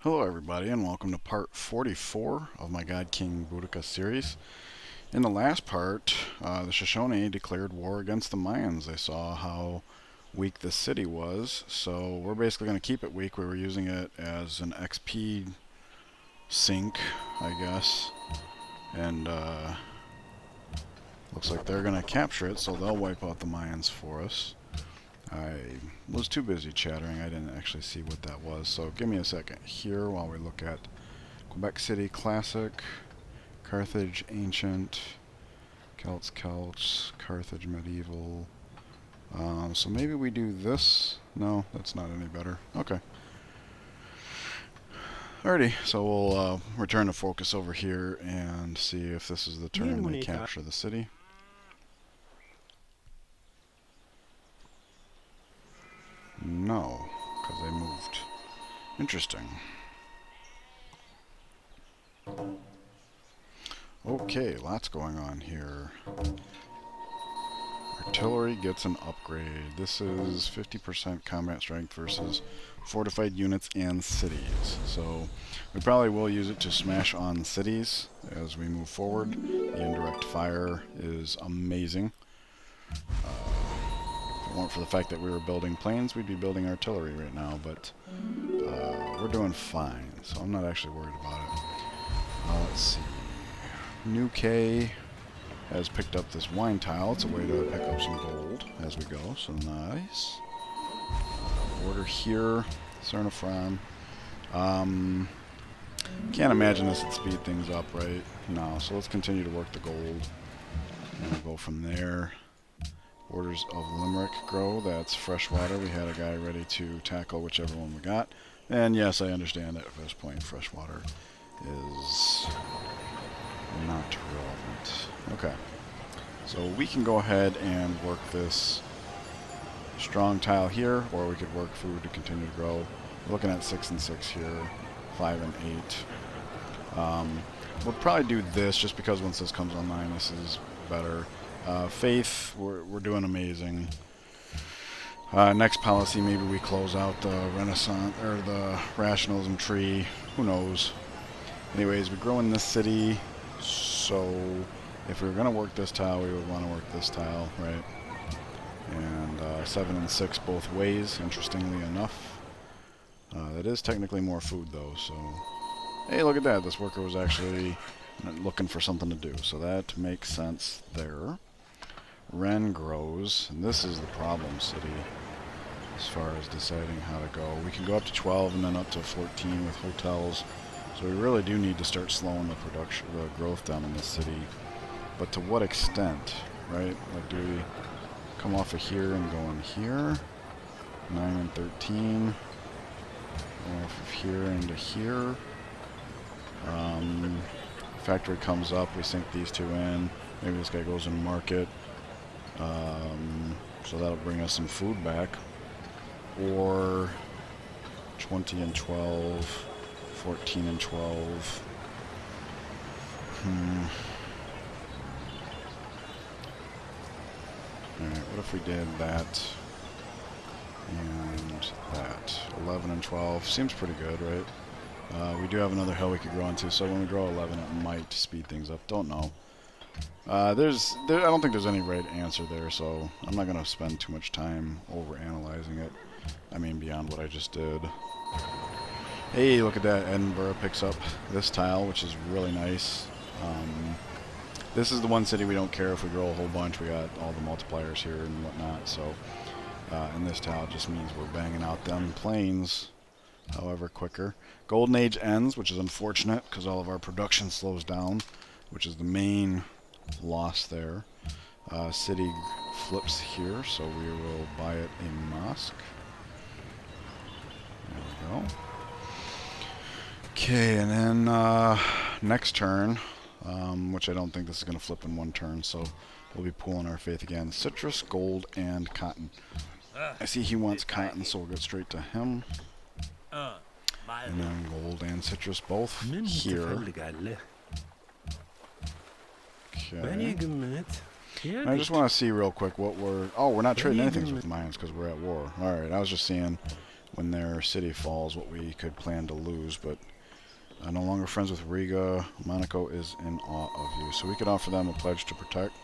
Hello everybody and welcome to part 44 of my God King Boudicca series. In the last part, the Shoshone declared war against the Mayans. They saw how weak the city was, so we're basically going to keep it weak. We were using it as an XP sink, I guess, and looks like they're going to capture it, so they'll wipe out the Mayans for us. I was too busy chattering, I didn't actually see what that was, so give me a second here while we look at Quebec City Classic, Carthage Ancient, Celts, Carthage Medieval. So maybe we do this. No, that's not any better. Okay. Alrighty, so we'll return to focus over here and see if this is the turn they capture the city. No, because they moved. Interesting. Okay, lots going on here. Artillery gets an upgrade. This is 50% combat strength versus fortified units and cities. So we probably will use it to smash on cities as we move forward. The indirect fire is amazing. If it weren't for the fact that we were building planes, we'd be building artillery right now, but we're doing fine, so I'm not actually worried about it. Let's see. New K has picked up this wine tile. It's a way to pick up some gold as we go, so nice. Order here, Cernifron. Can't imagine this would speed things up, right? No, so let's continue to work the gold. And we'll go from there. Orders of Limerick grow, that's freshwater. We had a guy ready to tackle whichever one we got. And yes, I understand that at this point freshwater is not relevant. Okay. So we can go ahead and work this strong tile here, or we could work food to continue to grow. We're looking at 6 and 6 here, 5 and 8. We'll probably do this just because once this comes online, this is better. Faith, we're doing amazing. Next policy, maybe we close out the Renaissance or the rationalism tree. Who knows? Anyways, we grow in this city, so if we were going to work this tile, we would want to work this tile, right? And 7 and 6 both ways, interestingly enough. That is technically more food, though, so... Hey, look at that. This worker was actually looking for something to do, so that makes sense there. Ren grows, and this is the problem city as far as deciding how to go. We can go up to 12 and then up to 14 with hotels, so we really do need to start slowing the growth down in this city. But to what extent, right? Like, do we come off of here and go in here? 9 and 13. Go off of here into here. Factory comes up, we sink these two in. Maybe this guy goes in market. So that'll bring us some food back. Or 20 and 12, 14 and 12. Alright, what if we did that and that? 11 and 12. Seems pretty good, right? We do have another hill we could grow into, so when we grow 11, it might speed things up. Don't know. I don't think there's any right answer there, so I'm not going to spend too much time over analyzing it. I mean, beyond what I just did. Hey, look at that. Edinburgh picks up this tile, which is really nice. This is the one city we don't care if we grow a whole bunch. We got all the multipliers here and whatnot, so... and this tile just means we're banging out them planes, however, quicker. Golden Age ends, which is unfortunate, because all of our production slows down, which is the main loss there. City flips here, so we will buy it a mosque. There we go. Okay, and then next turn, which I don't think this is going to flip in one turn, so we'll be pulling our faith again. Citrus, gold, and cotton. I see he wants cotton, so we'll go straight to him. And then gold and citrus both here. Okay. I just want to see real quick what we're... Oh, we're not trading anything with the Mayans because we're at war. Alright, I was just seeing when their city falls what we could plan to lose, but no longer friends with Riga. Monaco is in awe of you. So we could offer them a pledge to protect.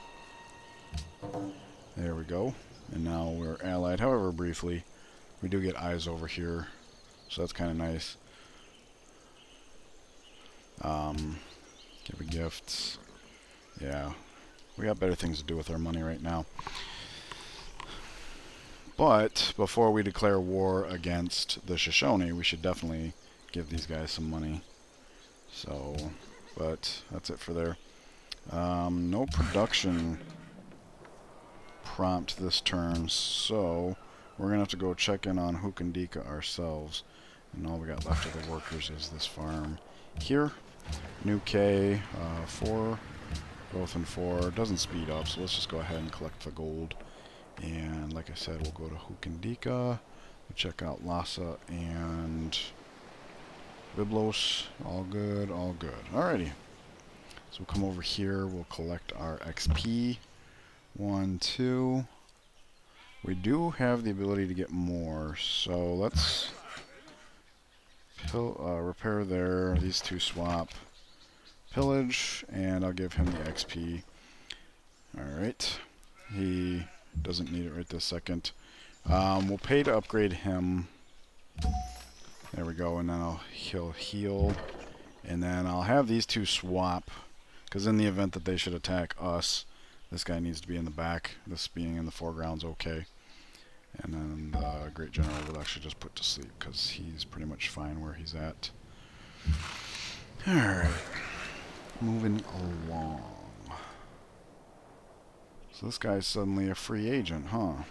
There we go. And now we're allied, however briefly. We do get eyes over here, so that's kind of nice. Give a gifts. Yeah, we got better things to do with our money right now. But before we declare war against the Shoshone, we should definitely give these guys some money. So, but that's it for there. No production prompt this turn, so we're going to have to go check in on King Boudicca ourselves. And all we got left of the workers is this farm here. New K, 4, growth in 4. Doesn't speed up, so let's just go ahead and collect the gold. And like I said, we'll go to King Boudicca. We'll check out Lhasa and Byblos. All good, all good. Alrighty. So we'll come over here. We'll collect our XP. 1, 2. We do have the ability to get more, so let's repair there. These two swap. Pillage, and I'll give him the XP. Alright. He doesn't need it right this second. We'll pay to upgrade him. There we go, and then he'll heal. And then I'll have these two swap, because in the event that they should attack us, this guy needs to be in the back. This being in the foreground's okay. And then the Great General will actually just put to sleep, because he's pretty much fine where he's at. Alright. Moving along. So this guy's suddenly a free agent, huh?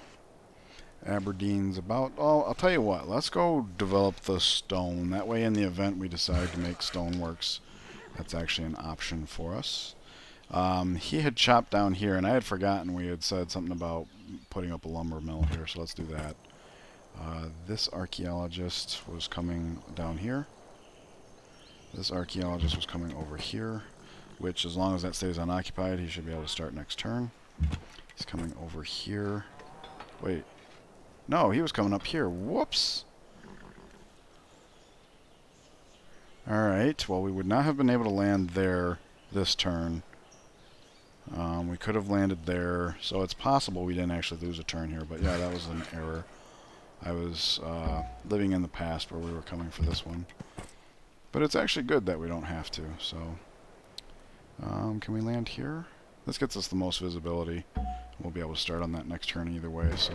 Aberdeen's about... Oh, I'll tell you what. Let's go develop the stone. That way in the event we decide to make stoneworks, that's actually an option for us. He had chopped down here, and I had forgotten we had said something about putting up a lumber mill here, so let's do that. This archaeologist was coming down here. This archaeologist was coming over here, which as long as that stays unoccupied, he should be able to start next turn. He's coming over here. Wait. No, he was coming up here. Whoops! Alright, well we would not have been able to land there this turn. We could have landed there, so it's possible we didn't actually lose a turn here, but yeah, that was an error. I was living in the past where we were coming for this one. But it's actually good that we don't have to, so... can we land here? This gets us the most visibility. We'll be able to start on that next turn either way, so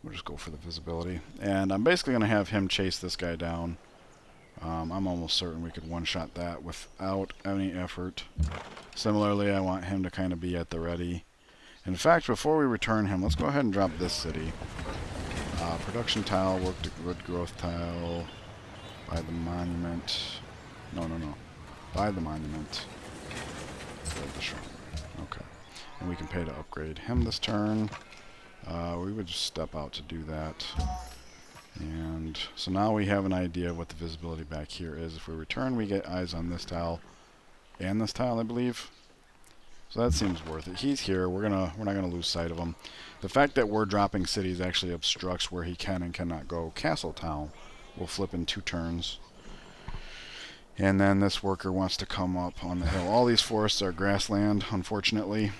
we'll just go for the visibility. And I'm basically going to have him chase this guy down. I'm almost certain we could one-shot that without any effort. Similarly, I want him to kind of be at the ready. In fact, before we return him, let's go ahead and drop this city. Production tile, work to wood growth tile, buy the monument. No. Buy the monument. Build the shrine. Okay. And we can pay to upgrade him this turn. We would just step out to do that. And so now we have an idea of what the visibility back here is. If we return, we get eyes on this tile and this tile, I believe. So that seems worth it. He's here. We're not gonna lose sight of him. The fact that we're dropping cities actually obstructs where he can and cannot go. Castle Town will flip in 2 turns. And then this worker wants to come up on the hill. All these forests are grassland, unfortunately.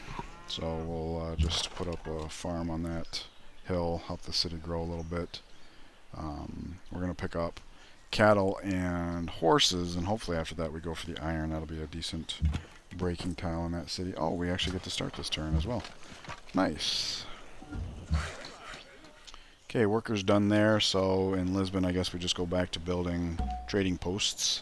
So we'll just put up a farm on that hill, help the city grow a little bit. We're going to pick up cattle and horses, and hopefully after that we go for the iron. That'll be a decent breaking tile in that city. Oh, we actually get to start this turn as well. Nice. Okay, workers done there, so in Lisbon I guess we just go back to building trading posts.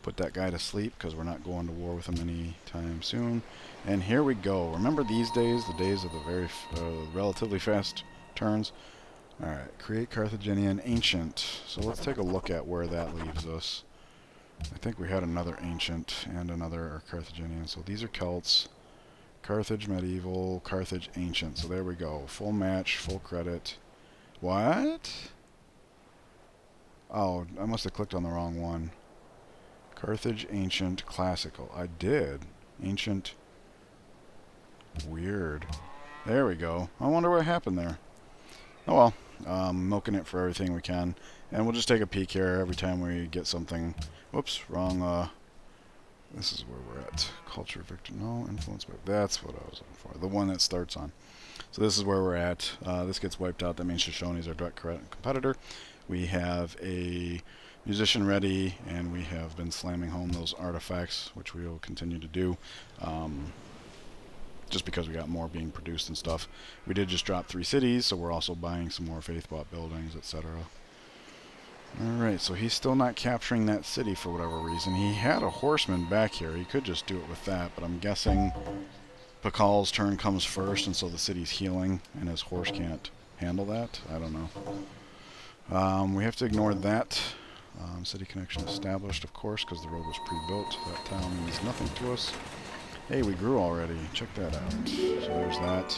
Put that guy to sleep because we're not going to war with him anytime soon. And here we go. Remember these days, the days of the very relatively fast turns? Alright, create Carthaginian Ancient. So let's take a look at where that leaves us. I think we had another Ancient and another Carthaginian. So these are Celts. Carthage Medieval, Carthage Ancient. So there we go. Full match, full credit. What? Oh, I must have clicked on the wrong one. Carthage Ancient Classical. I did. Ancient. Weird. There we go. I wonder what happened there. Oh well. milking it for everything we can. And we'll just take a peek here every time we get something. Whoops, wrong. This is where we're at. Culture victor. No, influence. That's what I was looking for. The one that starts on. So this is where we're at. This gets wiped out. That means Shoshone's our direct competitor. We have a musician ready, and we have been slamming home those artifacts, which we will continue to do. Just because we got more being produced and stuff. We did just drop 3 cities, so we're also buying some more faith-bought buildings, etc. Alright, so he's still not capturing that city for whatever reason. He had a horseman back here. He could just do it with that, but I'm guessing Pakal's turn comes first, and so the city's healing, and his horse can't handle that. I don't know. We have to ignore that. City connection established, of course, because the road was pre-built. That tile means nothing to us. Hey, we grew already. Check that out. So there's that.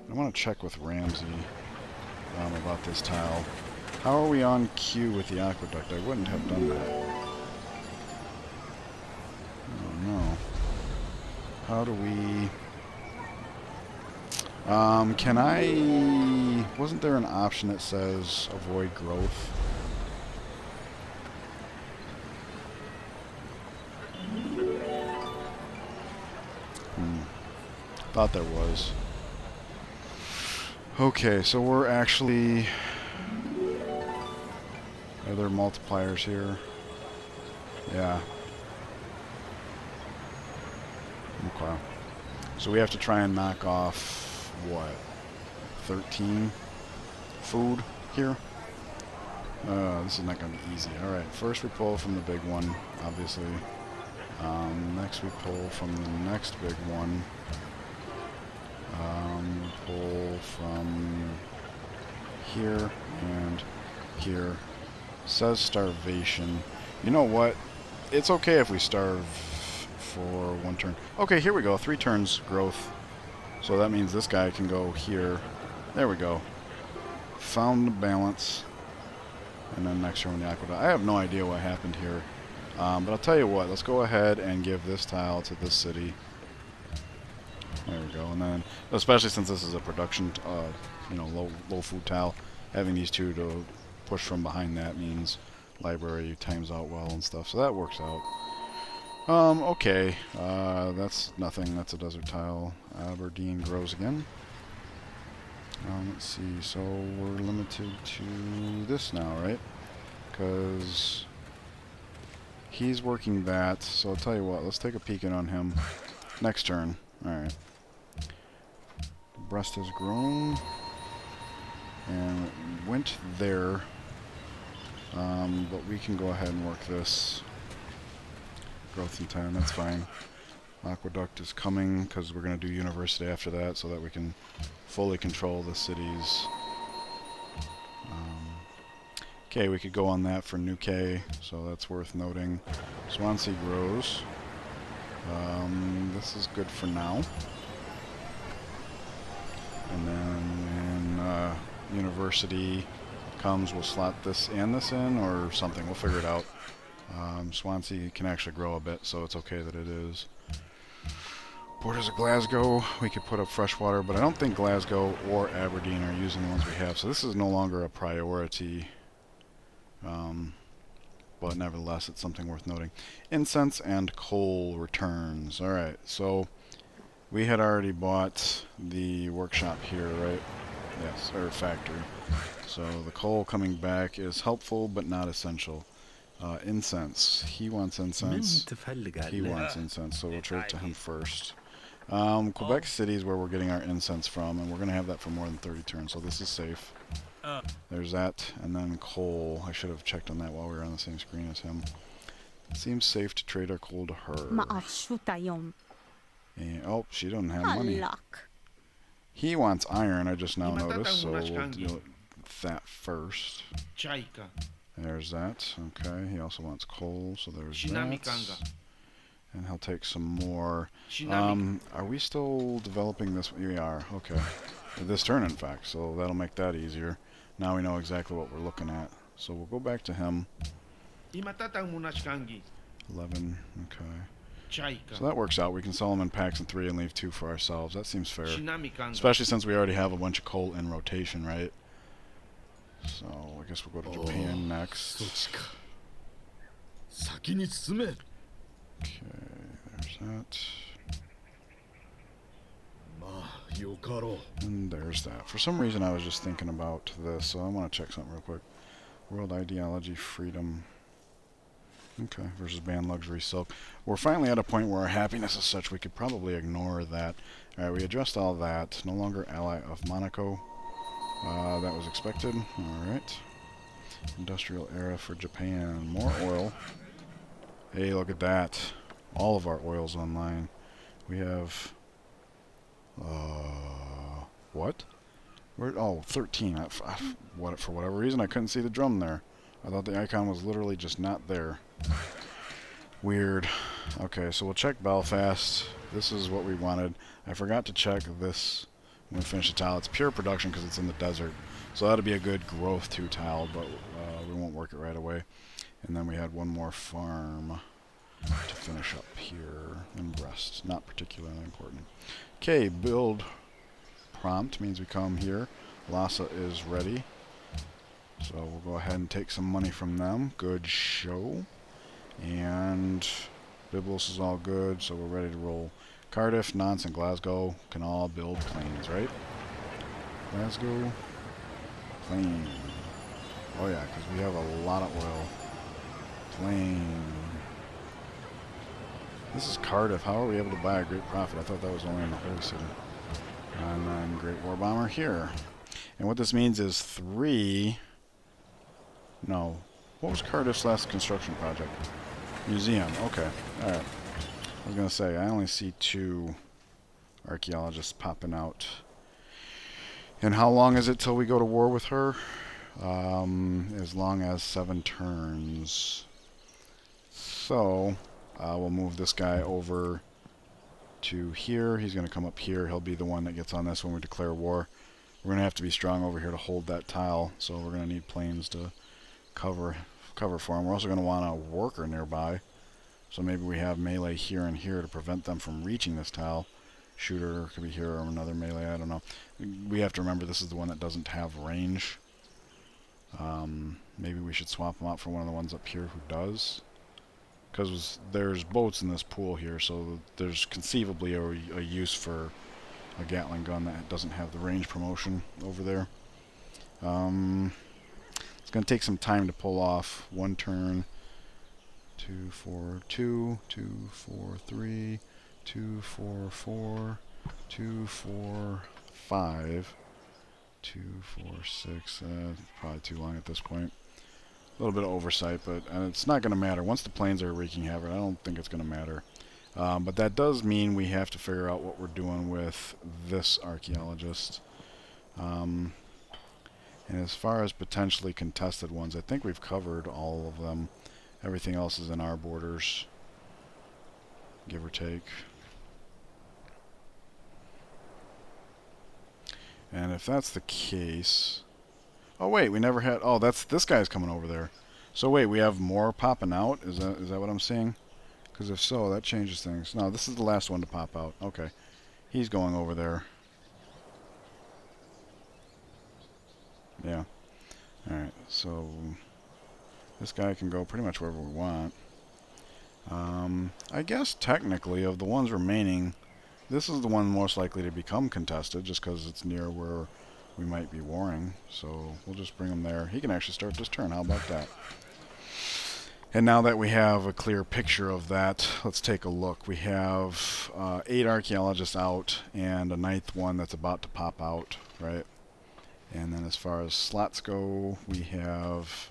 I want to check with Ramsey about this tile. How are we on cue with the aqueduct? I wouldn't have done that. Oh no. How do we... can I... Wasn't there an option that says avoid growth? Thought there was. Okay, so we're actually... Are there multipliers here? Yeah. Okay. So we have to try and knock off, what, 13 food here? This is not going to be easy. Alright, first we pull from the big one, obviously. Next we pull from the next big one. Pull from here and here. Says starvation. You know what? It's okay if we starve for 1 turn. Okay, here we go. 3 turns growth. So that means this guy can go here. There we go. Found the balance. And then next turn the aqueduct. I have no idea what happened here. But I'll tell you what. Let's go ahead and give this tile to this city. There we go. And then, especially since this is a production, you know, low food tile, having these 2 to push from behind that means library times out well and stuff. So that works out. Okay. That's nothing. That's a desert tile. Aberdeen grows again. Let's see. So we're limited to this now, right? Because he's working that. So I'll tell you what. Let's take a peek in on him. Next turn. Alright. Breast has grown. And it went there. But we can go ahead and work this. Growth in 10, that's fine. Aqueduct is coming because we're going to do university after that so that we can fully control the cities. Okay, we could go on that for New K, so that's worth noting. Swansea grows. This is good for now. And then when university comes, we'll slot this and this in or something. We'll figure it out. Swansea can actually grow a bit, so it's okay that it is. Borders of Glasgow, we could put up freshwater, but I don't think Glasgow or Aberdeen are using the ones we have, so this is no longer a priority. But nevertheless, it's something worth noting. Incense and coal returns. Alright, so we had already bought the workshop here, right? Yes, or factory. So the coal coming back is helpful, but not essential. Incense. He wants incense. He wants incense, so we'll trade to him first. Quebec City is where we're getting our incense from, and we're going to have that for more than 30 turns, so this is safe. There's that, and then coal. I should have checked on that while we were on the same screen as him. It seems safe to trade our coal to her. And, oh, she doesn't have money. He wants iron, I just now noticed, so we'll deal with that first. There's that. Okay, he also wants coal, so there's that. And he'll take some more. Are we still developing this? We are. Okay. This turn, in fact, so that'll make that easier. Now we know exactly what we're looking at. So we'll go back to him. 11. Okay. So that works out. We can sell them in packs of 3 and leave 2 for ourselves. That seems fair. Especially since we already have a bunch of coal in rotation, right? So I guess we'll go to Japan next. Okay, there's that. And there's that. For some reason I was just thinking about this, so I want to check something real quick. World ideology, freedom. Okay, versus band luxury silk. We're finally at a point where our happiness is such we could probably ignore that. Alright, we addressed all that. No longer ally of Monaco. That was expected. Alright. Industrial era for Japan. More oil. Hey, look at that. All of our oil's online. We have... what? Where? Oh, 13. For whatever reason, I couldn't see the drum there. I thought the icon was literally just not there. Weird. Okay, so we'll check Belfast. This is what we wanted. I forgot to check this when we finish the tile. It's pure production because it's in the desert. So that'll be a good growth 2 tile, but we won't work it right away. And then we had one more farm to finish up here in Brest. Not particularly important. Okay, build prompt means we come here. Lhasa is ready. So we'll go ahead and take some money from them. Good show. And Byblos is all good, so we're ready to roll. Cardiff, Nantes, and Glasgow can all build planes, right? Glasgow, plane. Oh yeah, because we have a lot of oil. Plane. This is Cardiff. How are we able to buy a great profit? I thought that was only in the Holy City. And then Great War Bomber here. And what this means is 3... No. What was Cardiff's last construction project? Museum. Okay. Alright. I was going to say, I only see 2 archaeologists popping out. And how long is it till we go to war with her? As long as 7 turns. So, we'll move this guy over to here. He's going to come up here. He'll be the one that gets on this when we declare war. We're going to have to be strong over here to hold that tile, so we're going to need planes to cover for him. We're also going to want a worker nearby, so maybe we have melee here and here to prevent them from reaching this tile. Shooter could be here or another melee, I don't know. We have to remember this is the one that doesn't have range. Maybe we should swap him out for one of the ones up here who does. Because there's boats in this pool here, so there's conceivably a use for a Gatling gun that doesn't have the range promotion over there. It's going to take some time to pull off. 1 turn. 2, 4, 2, 2, 4, 3, 2, 4, 4, 2, 4, 5, 2, 4, 6. Probably too long at this point. A little bit of oversight, but it's not going to matter. Once the planes are wreaking havoc, I don't think it's going to matter. But that does mean we have to figure out what we're doing with this archaeologist. And as far as potentially contested ones, I think we've covered all of them. Everything else is in our borders, give or take. And if that's the case... Oh wait, we never had... Oh, this guy's coming over there. So wait, we have more popping out? Is that what I'm seeing? Because if so, that changes things. No, this is the last one to pop out. Okay. He's going over there. Yeah. Alright, so... This guy can go pretty much wherever we want. I guess technically, of the ones remaining, this is the one most likely to become contested, just because it's near where we might be warring. So we'll just bring him there. He can actually start this turn. How about that? And now that we have a clear picture of that, let's take a look. We have 8 archaeologists out and a 9th one that's about to pop out, right? And then as far as slots go, we have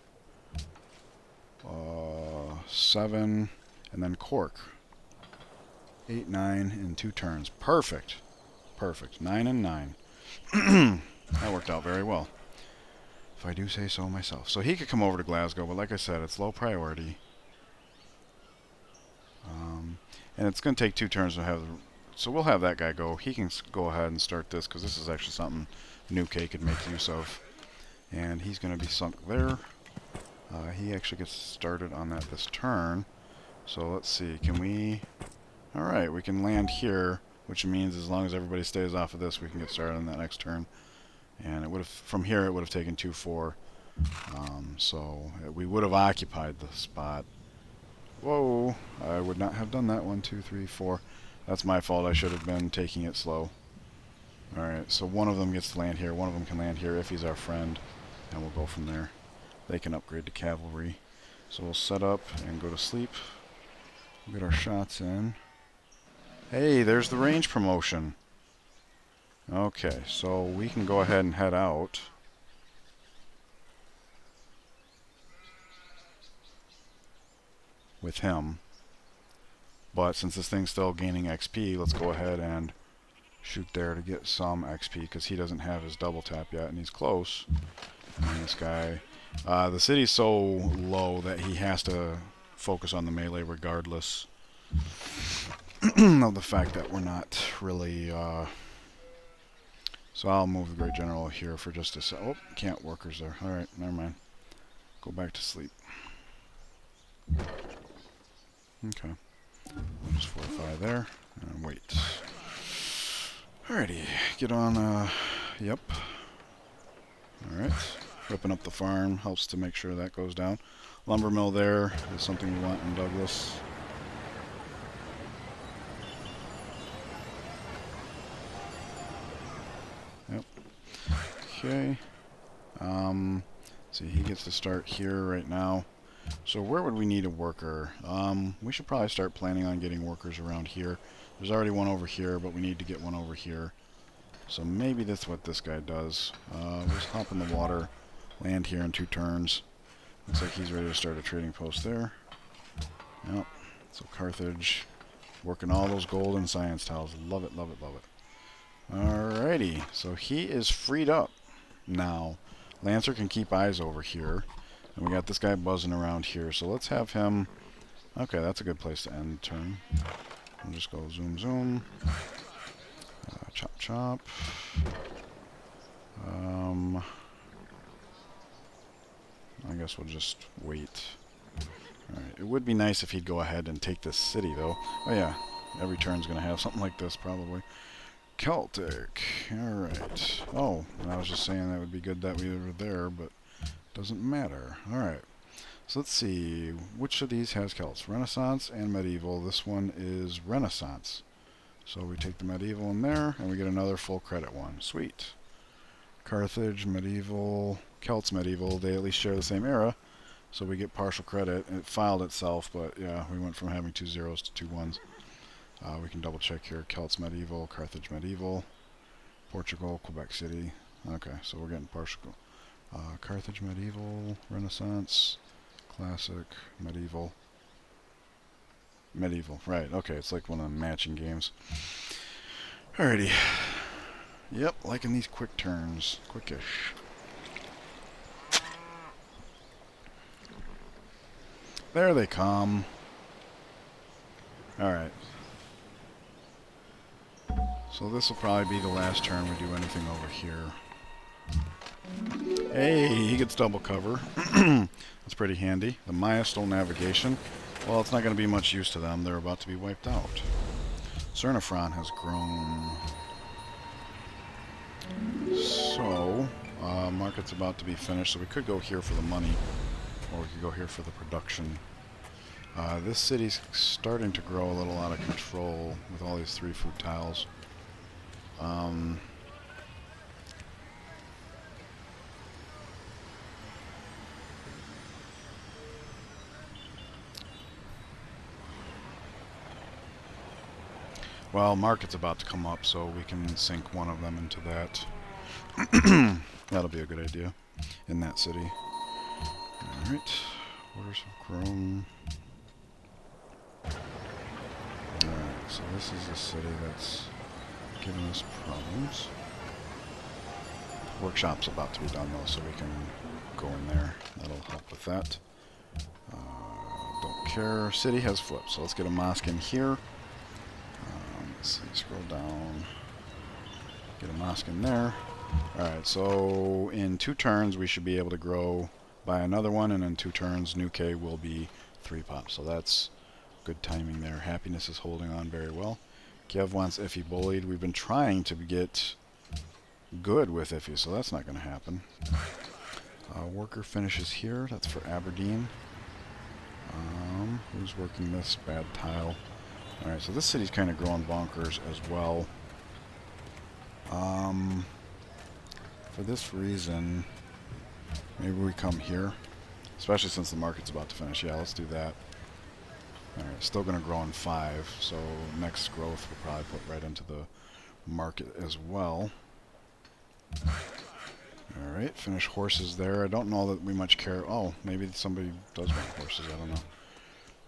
7, and then Cork. 8, 9, and 2 turns. Perfect. Perfect. 9 and 9. That worked out very well, if I do say so myself. So he could come over to Glasgow, but like I said, it's low priority. And it's going to take 2 turns to have... So we'll have that guy go. He can go ahead and start this, because this is actually something New K could make use of. And he's going to be sunk there. He actually gets started on that this turn. So let's see, can we... Alright, we can land here, which means as long as everybody stays off of this, we can get started on that next turn. And it would have, from here, it would have taken 2, 4. So we would have occupied the spot. Whoa, I would not have done that. 1, 2, 3, 4. That's my fault. I should have been taking it slow. Alright, so one of them gets to land here. One of them can land here if he's our friend. And we'll go from there. They can upgrade to cavalry. So we'll set up and go to sleep. We'll get our shots in. Hey, there's the range promotion. Okay, so we can go ahead and head out. With him. But since this thing's still gaining XP, let's go ahead and shoot there to get some XP, because he doesn't have his double tap yet, and he's close. And this guy, the city's so low that he has to focus on the melee regardless of the fact that we're not really, so I'll move the Great General here for just a sec. Oh, can't workers there. Alright, never mind. Go back to sleep. Okay. We'll just fortify there and wait. Alrighty, get on, yep. Alright, ripping up the farm helps to make sure that goes down. Lumber mill there is something we want in Douglas. Yep. Okay. See, he gets to start here right now. So where would we need a worker? We should probably start planning on getting workers around here. There's already one over here, but we need to get one over here. So maybe that's what this guy does. We'll just hop in the water, land here in 2 turns. Looks like he's ready to start a trading post there. Yep. So Carthage, working all those gold and science tiles. Love it, love it, love it. Alrighty, so he is freed up now. Lancer can keep eyes over here. And we got this guy buzzing around here, so let's have him... Okay, that's a good place to end the turn. We'll just go zoom, zoom. Chop, chop. I guess we'll just wait. Alright, it would be nice if he'd go ahead and take this city, though. Oh yeah, every turn's going to have something like this, probably. Celtic. Alright. Oh, and I was just saying that would be good that we were there, but... doesn't matter. Alright. So let's see. Which of these has Celts? Renaissance and Medieval. This one is Renaissance. So we take the Medieval in there, and we get another full credit one. Sweet. Carthage, Medieval, Celts, Medieval. They at least share the same era, so we get partial credit. It filed itself, but yeah, we went from having 2 zeros to 2 ones. We can double check here. Celts, Medieval, Carthage, Medieval, Portugal, Quebec City. Okay, so we're getting partial. Carthage, Medieval, Renaissance, Classic, Medieval. Medieval, right, okay, it's like one of the matching games. Alrighty. Yep, liking these quick turns. Quickish. There they come. Alright. So this will probably be the last turn we do anything over here. Hey, he gets double cover. That's pretty handy. The Maya stole navigation. Well, it's not going to be much use to them. They're about to be wiped out. Cernifron has grown. So, market's about to be finished, so we could go here for the money, or we could go here for the production. This city's starting to grow a little out of control with all these 3 food tiles. Well, market's about to come up, so we can sink one of them into that. That'll be a good idea in that city. Alright, orders have grown. Alright, so this is a city that's giving us problems. Workshop's about to be done though, so we can go in there. That'll help with that. Don't care. City has flipped, so let's get a mosque in here. Let's see, scroll down. Get a mosque in there. Alright, so in 2 turns we should be able to grow by another one, and in 2 turns Nuke will be 3 pops. So that's good timing there. Happiness is holding on very well. Kiev wants Iffy bullied. We've been trying to get good with Iffy, so that's not going to happen. Worker finishes here. That's for Aberdeen. Who's working this bad tile? Alright, so this city's kind of growing bonkers as well. For this reason, maybe we come here. Especially since the market's about to finish. Yeah, let's do that. Alright, still going to grow in 5, so next growth we'll probably put right into the market as well. Alright, finish horses there. I don't know that we much care. Oh, maybe somebody does want horses, I don't know.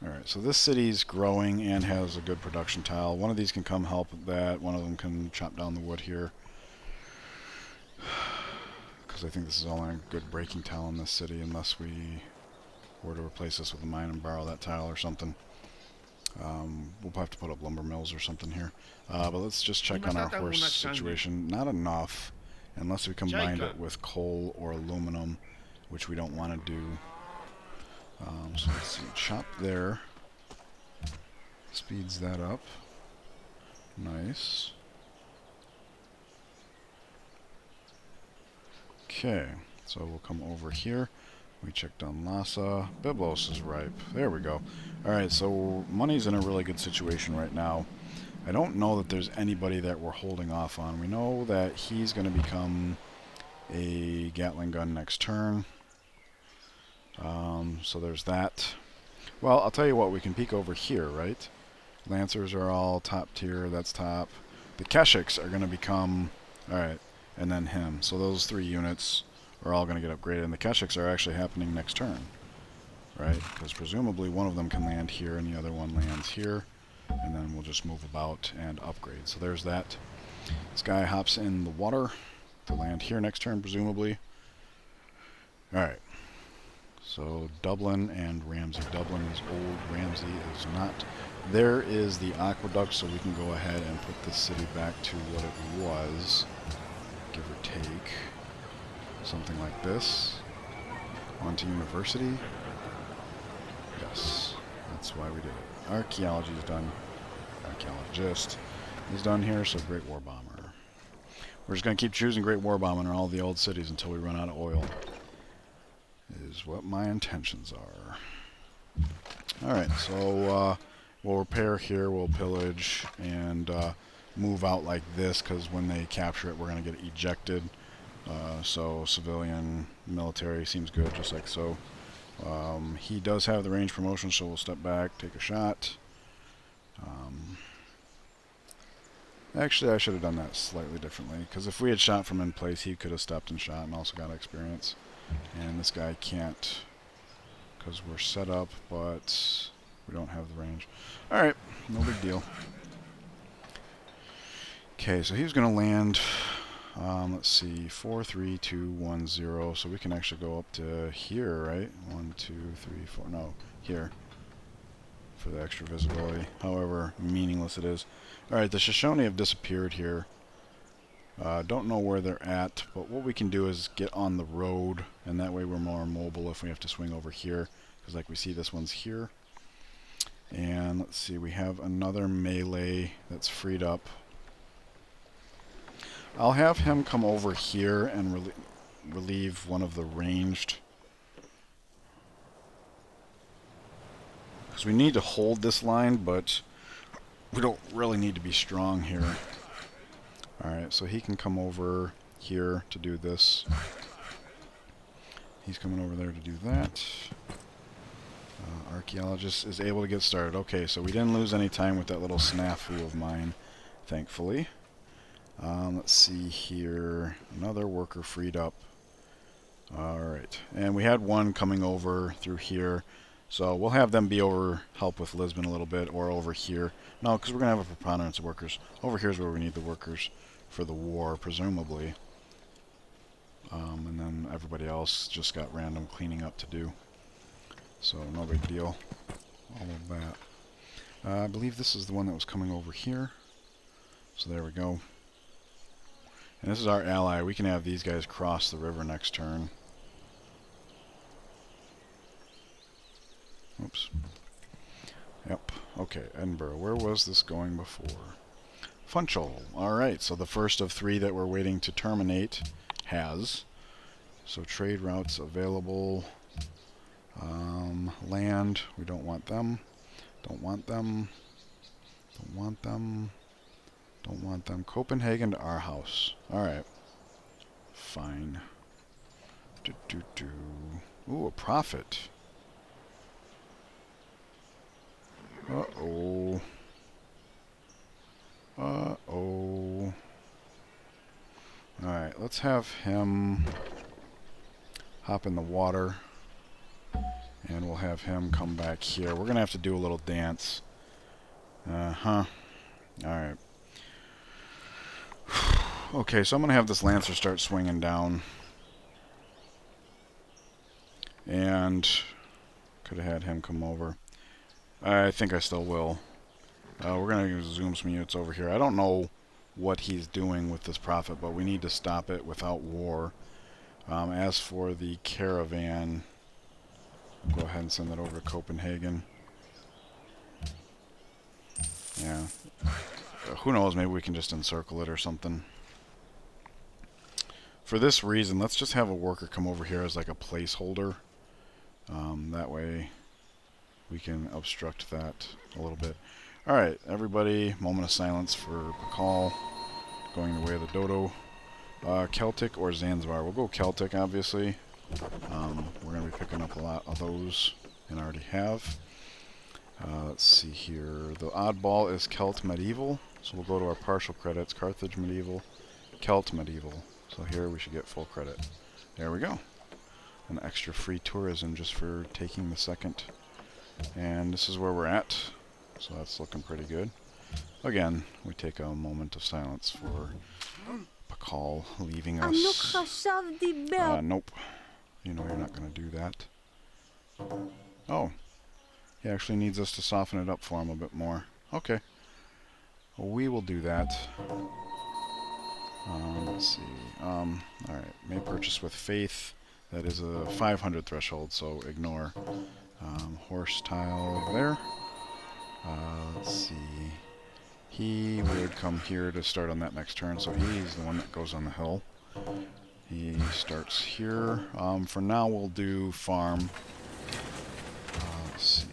Alright, so this city's growing and has a good production tile. One of these can come help with that. One of them can chop down the wood here. Because I think this is only a good breaking tile in this city unless we were to replace this with a mine and borrow that tile or something. We'll have to put up lumber mills or something here. But let's just check on our horse situation. Not enough unless we combined it with coal or aluminum, which we don't want to do. So let's see, chop there. Speeds that up. Nice. Okay, so we'll come over here. We checked on Lhasa. Byblos is ripe. There we go. Alright, so money's in a really good situation right now. I don't know that there's anybody that we're holding off on. We know that he's going to become a Gatling gun next turn. So there's that. Well, I'll tell you what, we can peek over here, right? Lancers are all top tier, that's top. The Keshiks are going to become... Alright, and then him. So those 3 units are all going to get upgraded, and the Keshiks are actually happening next turn. Right? Because presumably one of them can land here and the other one lands here. And then we'll just move about and upgrade. So there's that. This guy hops in the water to land here next turn, presumably. Alright. So Dublin and Ramsey. Dublin is old, Ramsey is not. There is the aqueduct, so we can go ahead and put this city back to what it was, give or take. Something like this. Onto university. Yes, that's why we did it. Archaeology is done. Archaeologist is done here, so Great War Bomber. We're just going to keep choosing Great War Bomber in all the old cities until we run out of oil. Is what my intentions are. Alright, so we'll repair here, we'll pillage, and move out like this, because when they capture it, we're going to get ejected. So civilian, military seems good, just like so. He does have the range promotion, so we'll step back, take a shot. Actually, I should have done that slightly differently, because if we had shot from in place, he could have stepped and shot and also got experience. And this guy can't, because we're set up, but we don't have the range. Alright, no big deal. Okay, so he's going to land, let's see, 4, 3, 2, 1, 0. So we can actually go up to here, right? 1, 2, 3, 4, no, here. For the extra visibility, however meaningless it is. Alright, the Shoshone have disappeared here. Don't know where they're at, but what we can do is get on the road, and that way we're more mobile if we have to swing over here, because like we see this one's here. And let's see, we have another melee that's freed up. I'll have him come over here and relieve one of the ranged, because we need to hold this line, but we don't really need to be strong here. Alright, so he can come over here to do this. He's coming over there to do that. Archaeologist is able to get started. Okay, so we didn't lose any time with that little snafu of mine, thankfully. Let's see here. Another worker freed up. Alright, and we had one coming over through here. So we'll have them be over, help with Lisbon a little bit, or over here. No, because we're going to have a preponderance of workers. Over here is where we need the workers for the war, presumably. And then everybody else just got random cleaning up to do. So no big deal. All of that. I believe this is the one that was coming over here. So there we go. And this is our ally. We can have these guys cross the river next turn. Oops. Yep. Okay, Edinburgh. Where was this going before? Funchal. Alright, so the first of 3 that we're waiting to terminate has. So trade routes available. Land, we don't want them. Don't want them. Don't want them. Don't want them. Copenhagen to our house. Alright. Fine. Ooh, a profit. Uh-oh. Uh-oh. Alright, let's have him hop in the water. And we'll have him come back here. We're going to have to do a little dance. Uh-huh. Alright. Okay, so I'm going to have this Lancer start swinging down. And could have had him come over. I think I still will. We're going to zoom some units over here. I don't know what he's doing with this profit, but we need to stop it without war. As for the caravan, go ahead and send that over to Copenhagen. Yeah. Who knows, maybe we can just encircle it or something. For this reason, let's just have a worker come over here as like a placeholder. That way we can obstruct that a little bit. Alright, everybody, moment of silence for Pakal, going the way of the dodo. Celtic or Zanzibar? We'll go Celtic, obviously. We're going to be picking up a lot of those, and already have. Let's see here. The oddball is Celt Medieval, so we'll go to our partial credits. Carthage Medieval, Celt Medieval. So here we should get full credit. There we go. An extra free tourism just for taking the second. And this is where we're at. So that's looking pretty good. Again, we take a moment of silence for Pakal leaving us. Nope. You know you're not going to do that. Oh. He actually needs us to soften it up for him a bit more. Okay. Well, we will do that. Let's see. Alright. May purchase with faith. That is a 500 threshold, so ignore. Horse tile there. Let's see. He would come here to start on that next turn, so he's the one that goes on the hill. He starts here. For now, we'll do farm. Let's see.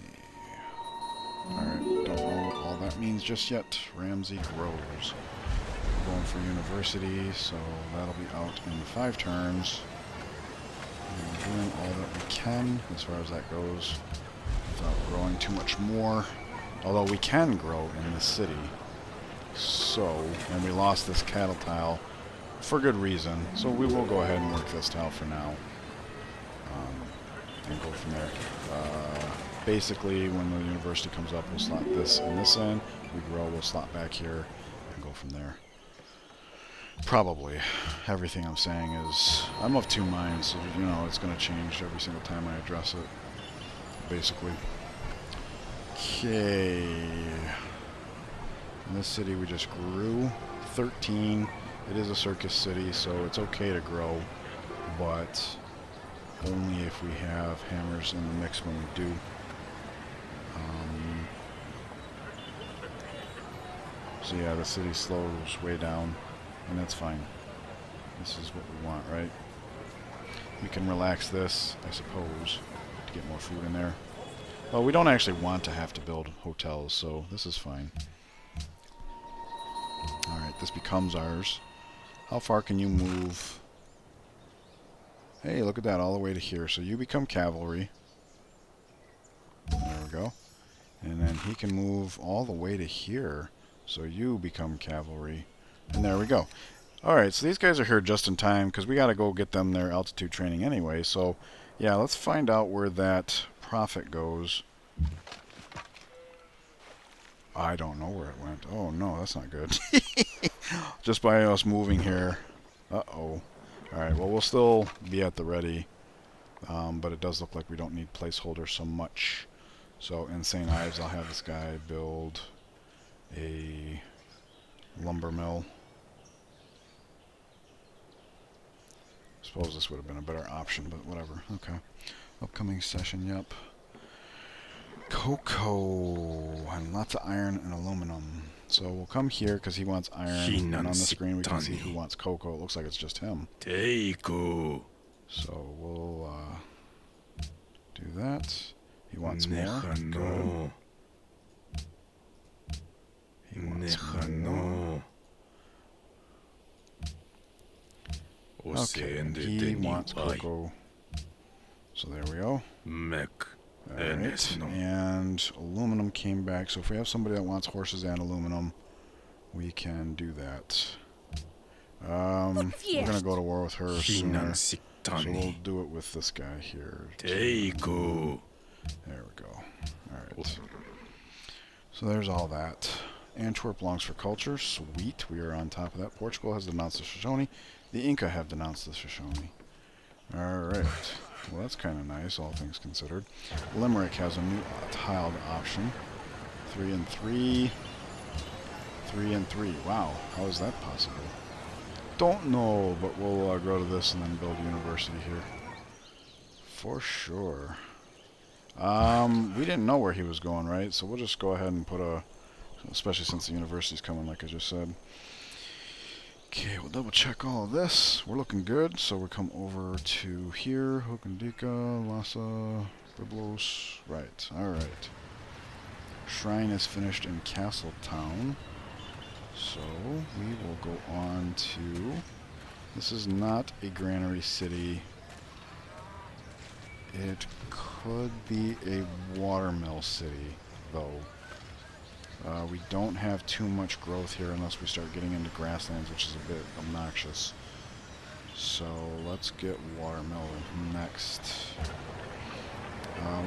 Alright, don't know what all that means just yet. Ramsey grows. We're going for university, so that'll be out in 5 turns. And we're doing all that we can as far as that goes without growing too much more. Although we can grow in this city. So, and we lost this cattle tile for good reason. So we will go ahead and work this tile for now. And go from there. Basically, when the university comes up, we'll slot this in this end. We grow, we'll slot back here, and go from there. Probably. Everything I'm saying is... I'm of 2 minds, so, you know, it's going to change every single time I address it. Basically. Okay. In this city, we just grew 13. It is a circus city, so it's okay to grow, but only if we have hammers in the mix when we do. So yeah, the city slows way down, and that's fine. This is what we want, right? We can relax this, I suppose, to get more food in there. Well, we don't actually want to have to build hotels, so this is fine. Alright, this becomes ours. How far can you move? Hey, look at that, all the way to here. So you become cavalry. There we go. And then he can move all the way to here. So you become cavalry. And there we go. Alright, so these guys are here just in time because we got to go get them their altitude training anyway. So, yeah, let's find out where that profit goes. I don't know where it went. Oh, no, that's not good. Just by us moving here. Uh-oh. Alright, well, we'll still be at the ready. But it does look like we don't need placeholders so much. So, in St. Ives, I'll have this guy build a lumber mill. Suppose this would have been a better option, but whatever. Okay. Upcoming session, yep. Cocoa, and lots of iron and aluminum. So we'll come here because he wants iron, and on the screen we can see who wants cocoa. It looks like it's just him. So we'll do that. He wants more. Good. He wants more. Okay, and he wants cocoa. So there we go. Alright, and aluminum came back. So if we have somebody that wants horses and aluminum, we can do that. We're gonna go to war with her sooner. So we'll do it with this guy here. There we go. Alright. So there's all that. Antwerp longs for culture. Sweet. We are on top of that. Portugal has denounced the Shoshone. The Inca have denounced the Shoshone. Alright. Well, that's kind of nice, all things considered. Limerick has a new tiled option. 3 and 3. 3 and 3. Wow. How is that possible? Don't know, but we'll grow to this and then build a university here. For sure. We didn't know where he was going, right? So we'll just go ahead and put a... Especially since the university's coming, like I just said. Okay, we'll double check all of this. We're looking good, so we'll come over to here. Hookendika, Lhasa, Byblos. Right, alright. Shrine is finished in Castletown. So, we will go on to... This is not a granary city. It could be a watermill city, though. We don't have too much growth here unless we start getting into grasslands, which is a bit obnoxious. So let's get watermill next.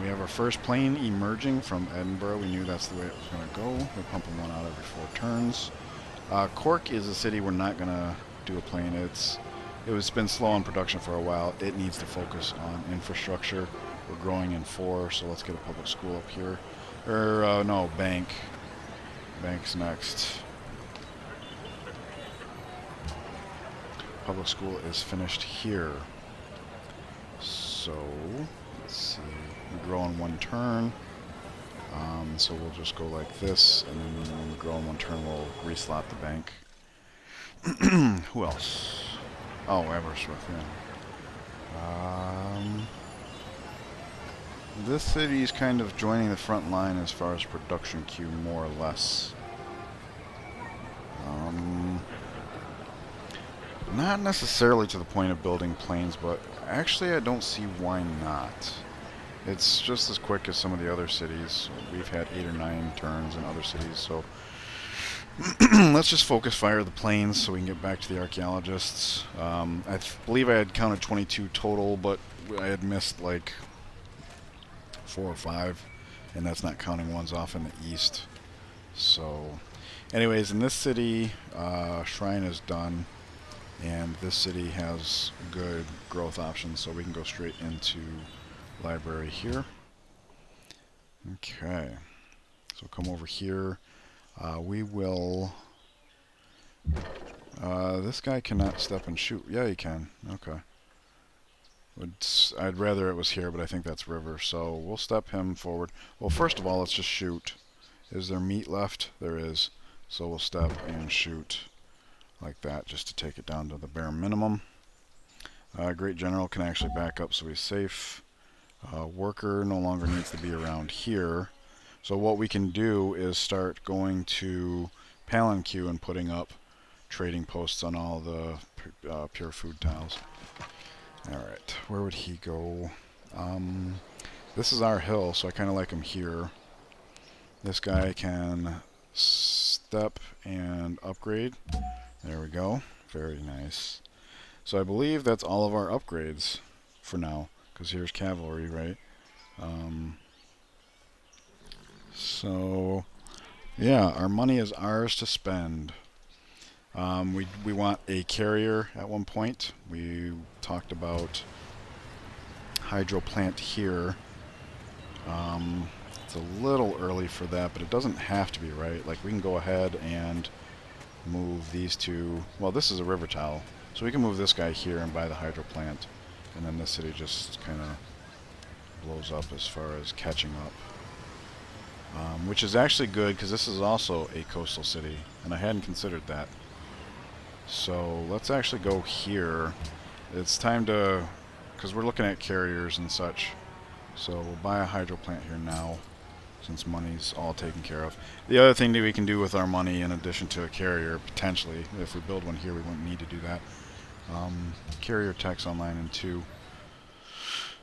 We have our first plane emerging from Edinburgh. We knew that's the way it was going to go. We're pumping one out every 4 turns. Cork is a city we're not going to do a plane. It's been slow on production for a while. It needs to focus on infrastructure. We're growing in 4, so let's get a public school up here. No, bank. Bank's next. Public school is finished here. So, let's see. We grow in 1 turn. So we'll just go like this, and then when we grow in 1 turn, we'll reslot the bank. Who else? Oh, Aberystwyth, yeah. This city is kind of joining the front line as far as production queue, more or less. Not necessarily to the point of building planes, but actually I don't see why not. It's just as quick as some of the other cities. We've had 8 or 9 turns in other cities, so let's just focus fire the planes so we can get back to the archaeologists. I believe I had counted 22 total, but I had missed like 4 or 5, and that's not counting ones off in the east. So anyways, in this city, Shrine is done, and this city has good growth options, so we can go straight into library here. Okay, so come over here. We will... this guy cannot step and shoot. Yeah, he can. Okay. I'd rather it was here, but I think that's river, so we'll step him forward. Well, first of all, let's just shoot. Is there meat left? There is. So we'll step and shoot like that, just to take it down to the bare minimum. Great General can actually back up, so he's safe. Worker no longer needs to be around here. So what we can do is start going to Palanque and putting up trading posts on all the pure food tiles. Alright, where would he go? This is our hill, so I kind of like him here. This guy can step and upgrade. There we go. Very nice. So I believe that's all of our upgrades for now, because here's cavalry, right? So, yeah, our money is ours to spend. We want a carrier at one point. We talked about hydro plant here. It's a little early for that, but it doesn't have to be, right? Like, we can go ahead and move these two. Well, this is a river towel, so we can move this guy here and buy the hydro plant, and then this city just kind of blows up as far as catching up. Which is actually good, because this is also a coastal city, and I hadn't considered that. So let's actually go here. It's time to because we're looking at carriers and such. So we'll buy a hydro plant here now, since money's all taken care of. The other thing that we can do with our money, in addition to a carrier, potentially, if we build one here, we wouldn't need to do that. Carrier tech's online in 2,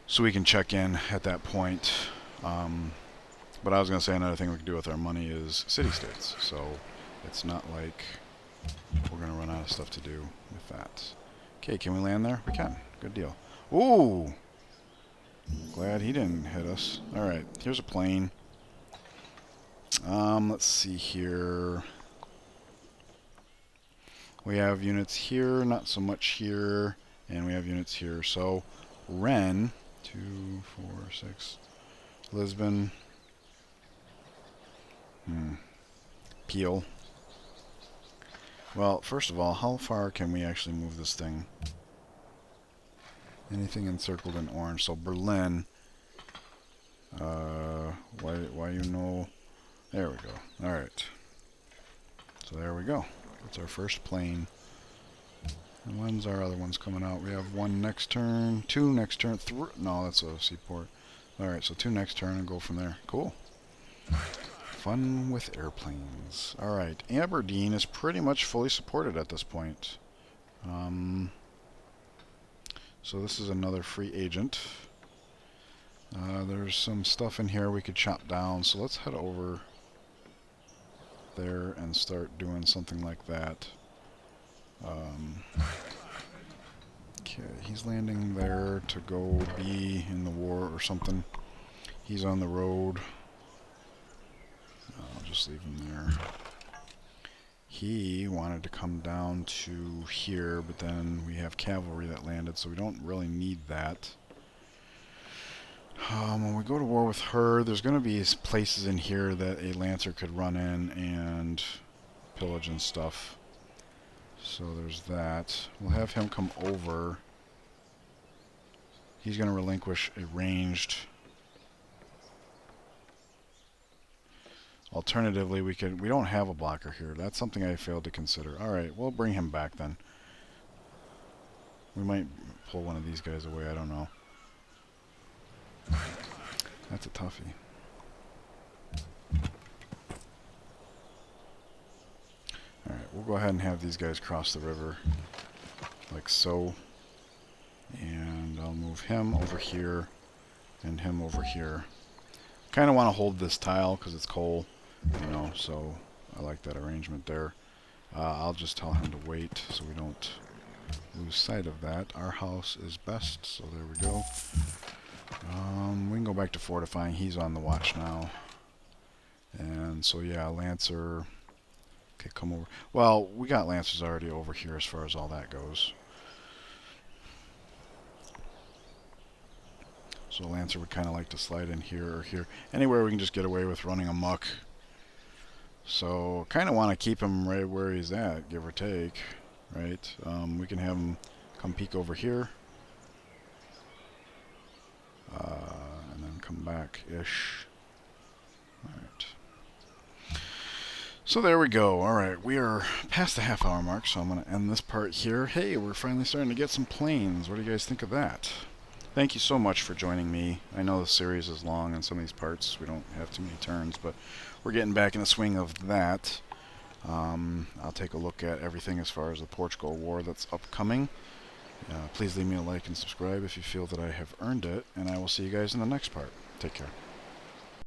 so we can check in at that point. But I was going to say another thing we can do with our money is city-states, so it's not like we're going to run out of stuff to do with that. Okay, can we land there? We can. Good deal. Ooh! Glad he didn't hit us. Alright, here's a plane. Let's see here. We have units here, not so much here, and we have units here. So, Rennes, 2, 4, 6, Lisbon, Peel. Well, first of all, how far can we actually move this thing? Anything encircled in orange. So Berlin. Why you know? There we go. All right. So there we go. That's our first plane. And when's our other ones coming out? We have 1 next turn, 2 next turn, 3. No, that's a seaport. All right, so 2 next turn and go from there. Cool. Fun with airplanes. All right, Aberdeen is pretty much fully supported at this point. So this is another free agent. There's some stuff in here we could chop down, so let's head over there and start doing something like that. Okay, he's landing there to go be in the war or something. He's on the road. I'll just leave him there. He wanted to come down to here, but then we have cavalry that landed, so we don't really need that. When we go to war with her, there's going to be places in here that a lancer could run in and pillage and stuff. So there's that. We'll have him come over. He's going to relinquish a ranged. Alternatively, we don't have a blocker here. That's something I failed to consider. Alright, we'll bring him back then. We might pull one of these guys away, I don't know. That's a toughie. Alright, we'll go ahead and have these guys cross the river. Like so. And I'll move him over here and him over here. Kind of want to hold this tile because it's coal, you know, so I like that arrangement there. I'll just tell him to wait so we don't lose sight of that. Our house is best, so there we go. We can go back to fortifying. He's on the watch now. And so yeah, Lancer. Okay, come over. Well, we got Lancers already over here as far as all that goes. So Lancer would kind of like to slide in here or here. Anywhere we can just get away with running amok. So kind of want to keep him right where he's at, give or take. Right? We can have him come peek over here. And then come back-ish. Alright. So there we go. Alright, we are past the half-hour mark, so I'm going to end this part here. Hey, we're finally starting to get some planes. What do you guys think of that? Thank you so much for joining me. I know the series is long and some of these parts we don't have too many turns, but we're getting back in the swing of that. I'll take a look at everything as far as the Portugal War that's upcoming. Please leave me a like and subscribe if you feel that I have earned it, and I will see you guys in the next part. Take care.